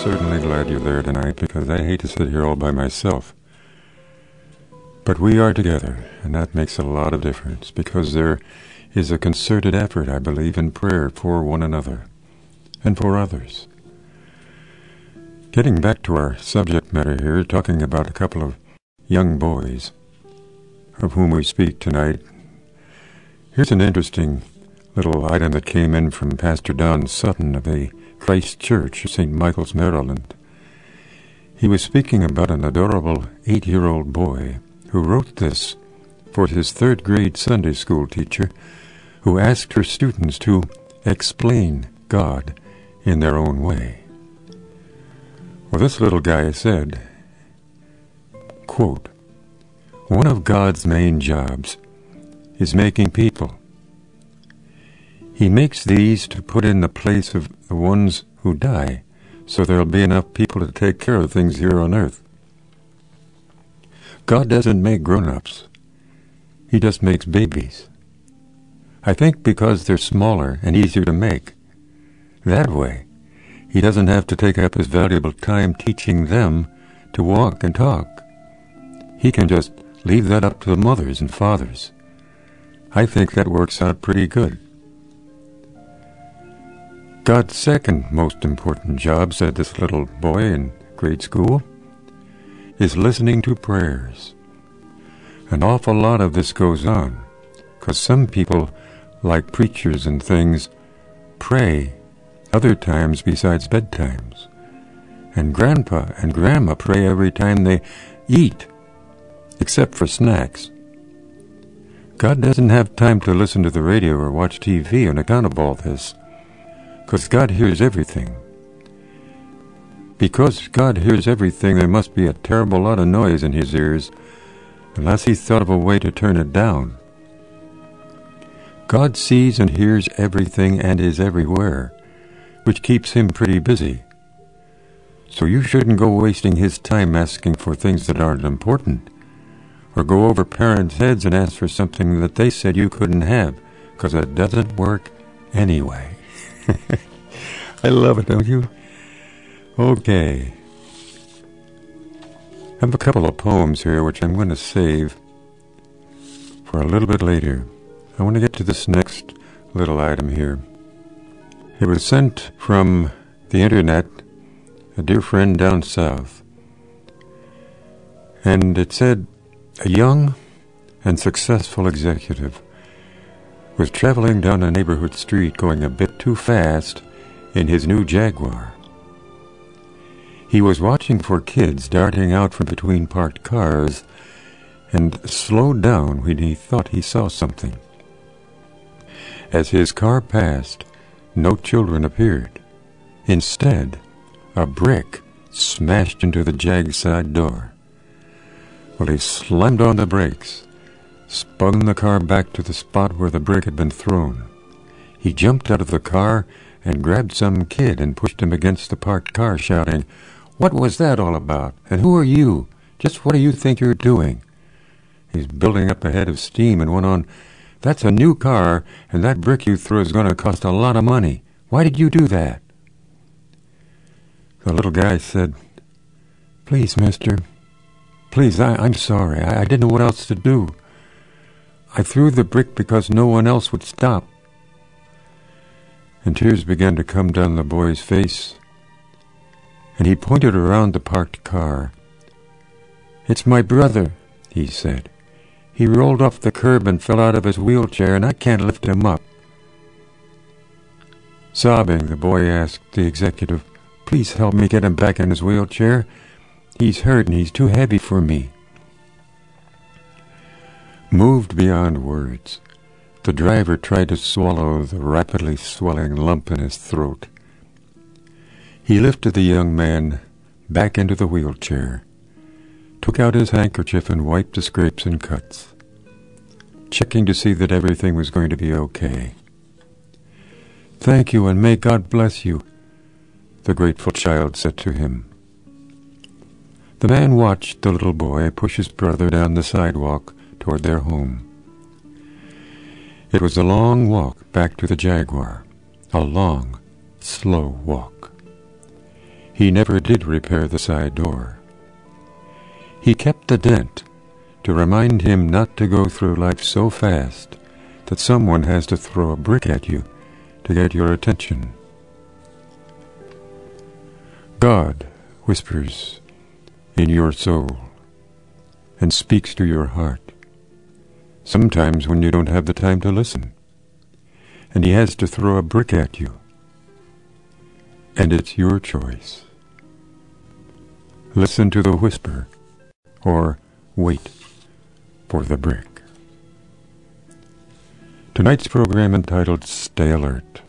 certainly glad you're there tonight, because I hate to sit here all by myself. But we are together, and that makes a lot of difference, because there is a concerted effort, I believe, in prayer for one another and for others. Getting back to our subject matter here, talking about a couple of young boys of whom we speak tonight, here's an interesting little item that came in from Pastor Don Sutton of the Christ Church, St. Michael's, Maryland. He was speaking about an adorable 8-year-old boy who wrote this for his third-grade Sunday school teacher, who asked her students to explain God in their own way. Well, this little guy said, quote, "One of God's main jobs is making people. He makes these to put in the place of the ones who die, so there'll be enough people to take care of things here on earth. God doesn't make grown-ups. He just makes babies. I think because they're smaller and easier to make. That way, he doesn't have to take up his valuable time teaching them to walk and talk. He can just leave that up to the mothers and fathers. I think that works out pretty good. God's second most important job," said this little boy in grade school, "is listening to prayers. An awful lot of this goes on, 'cause some people, like preachers and things, pray other times besides bedtimes. And Grandpa and Grandma pray every time they eat, except for snacks. God doesn't have time to listen to the radio or watch TV on account of all this, 'cause God hears everything. Because God hears everything, there must be a terrible lot of noise in his ears, unless he thought of a way to turn it down. God sees and hears everything and is everywhere, which keeps him pretty busy. So you shouldn't go wasting his time asking for things that aren't important, or go over parents' heads and ask for something that they said you couldn't have, 'cause it doesn't work anyway." I love it, don't you? Okay. I have a couple of poems here which I'm going to save for a little bit later. I want to get to this next little item here. It was sent from the internet, a dear friend down south. And it said, a young and successful executive was traveling down a neighborhood street going a bit too fast in his new Jaguar. He was watching for kids darting out from between parked cars and slowed down when he thought he saw something. As his car passed, no children appeared. Instead, a brick smashed into the Jag's side door. Well, he slammed on the brakes, spun the car back to the spot where the brick had been thrown. He jumped out of the car and grabbed some kid and pushed him against the parked car, shouting, "What was that all about? And who are you? Just what do you think you're doing?" He's building up a head of steam and went on, "That's a new car, and that brick you threw is going to cost a lot of money. Why did you do that?" The little guy said, "Please, mister, please, I'm sorry. I didn't know what else to do. I threw the brick because no one else would stop." And tears began to come down the boy's face, and he pointed around the parked car. "It's my brother," he said. "He rolled off the curb and fell out of his wheelchair, and I can't lift him up." Sobbing, the boy asked the executive, "Please help me get him back in his wheelchair. He's hurt and he's too heavy for me." Moved beyond words, the driver tried to swallow the rapidly swelling lump in his throat. He lifted the young man back into the wheelchair, took out his handkerchief and wiped the scrapes and cuts, checking to see that everything was going to be okay. "Thank you, and may God bless you," the grateful child said to him. The man watched the little boy push his brother down the sidewalk toward their home. It was a long walk back to the Jaguar, a long, slow walk. he never did repair the side door. He kept a dent to remind him not to go through life so fast that someone has to throw a brick at you to get your attention. God whispers in your soul and speaks to your heart, sometimes when you don't have the time to listen, and he has to throw a brick at you, and it's your choice. Listen to the whisper, or wait for the brick. Tonight's program entitled Stay Alert.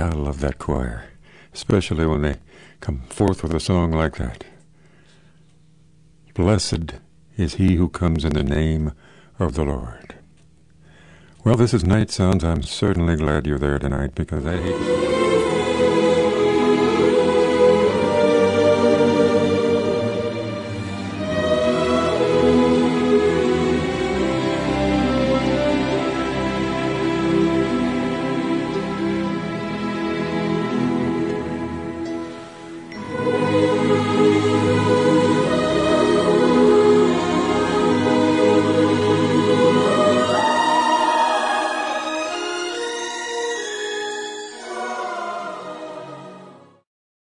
I love that choir, especially when they come forth with a song like that. Blessed is he who comes in the name of the Lord. Well, this is Night Sounds. I'm certainly glad you're there tonight because I hate